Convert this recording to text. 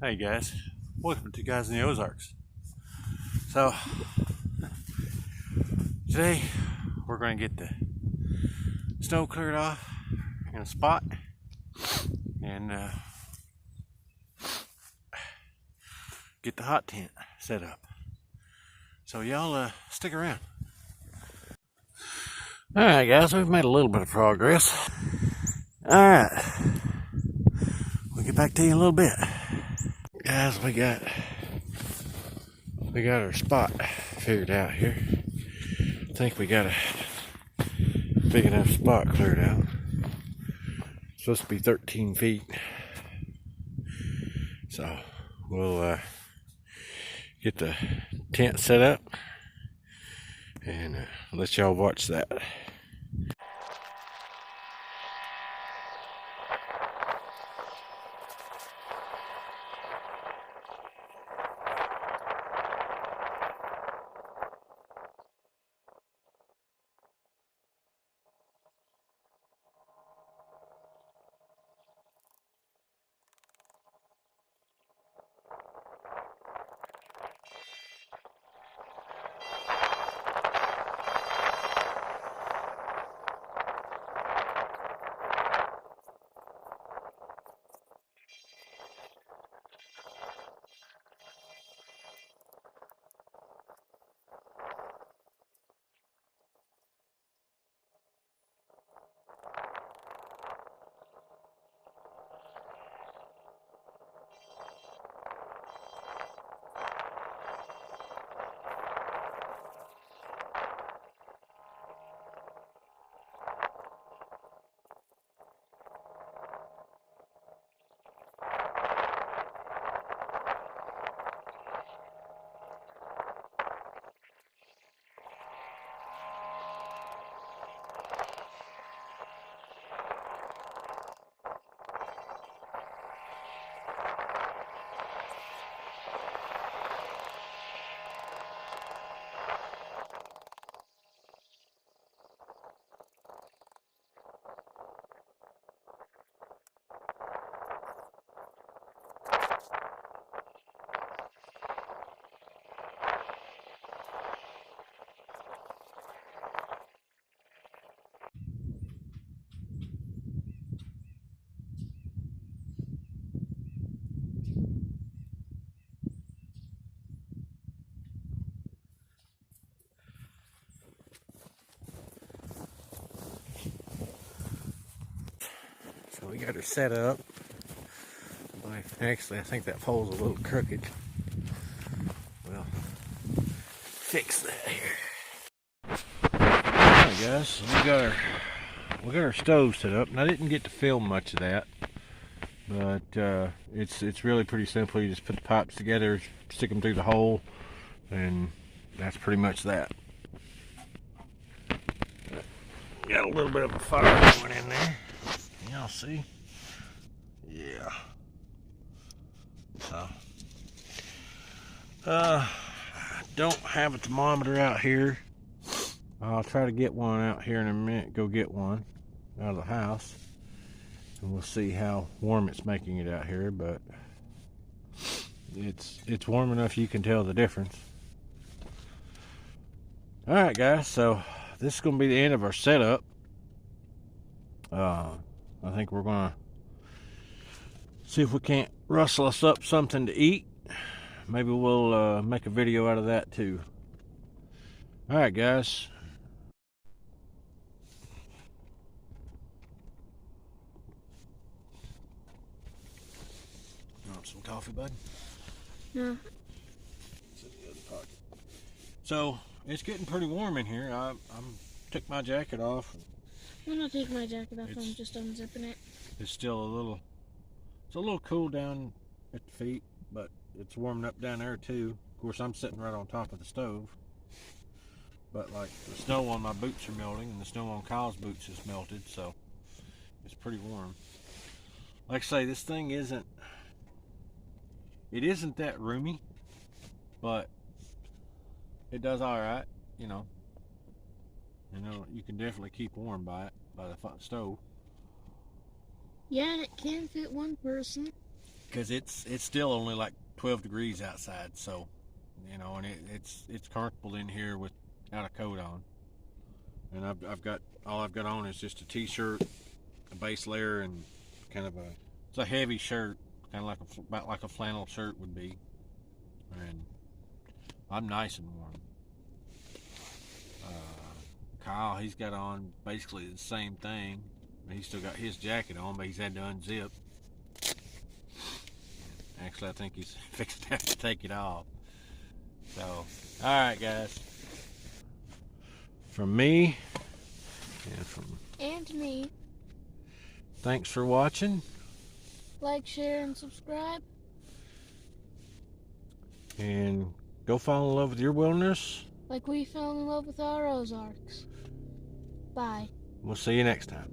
Hey guys, welcome to Guys in the Ozarks. So today we're going to get the snow cleared off in a spot and get the hot tent set up. So y'all stick around. All right, guys, we've made a little bit of progress. All right, we'll get back to you in a little bit. Guys, we got our spot figured out here. I think we got a big enough spot cleared out. It's supposed to be 13 feet. So we'll get the tent set up and let y'all watch that. So we got her set up. Actually, I think that pole's a little crooked. We'll fix that here. Alright guys, we got our stove set up. And I didn't get to film much of that, but it's really pretty simple. You just put the pipes together, stick them through the hole, and that's pretty much that. Got a little bit of a fire going in there. Y'all see? Yeah. So, don't have a thermometer out here. I'll try to get one out here in a minute. Go get one out of the house, and we'll see how warm it's making it out here. But it's warm enough you can tell the difference. All right, guys. So this is gonna be the end of our setup. I think we're gonna see if we can't rustle us up something to eat. Maybe we'll make a video out of that too. All right, guys. You want some coffee, bud? No. It's in the other pocket. So it's getting pretty warm in here. I took my jacket off. I'm gonna take my jacket off. I'm just unzipping it. It's still it's a little cool down at the feet, but it's warming up down there too. Of course, I'm sitting right on top of the stove. But like the snow on my boots are melting, and the snow on Kyle's boots is melted, so it's pretty warm. Like I say, this thing isn't that roomy, but it does all right, you know. You can definitely keep warm by the stove. Yeah, it can fit one person. because it's still only like 12 degrees outside, so you know, and it's comfortable in here without a coat on. And I've got all I've got on is just a t-shirt, a base layer, and kind of it's a heavy shirt, kind of like about like a flannel shirt would be, and I'm nice and warm. Kyle, he's got on basically the same thing. He's still got his jacket on, but he's had to unzip. Actually, I think he's fixing to have to take it off. So, alright guys. From me, And me. Thanks for watching. Like, share, and subscribe. And go fall in love with your wilderness. Like we fell in love with our Ozarks. Bye. We'll see you next time.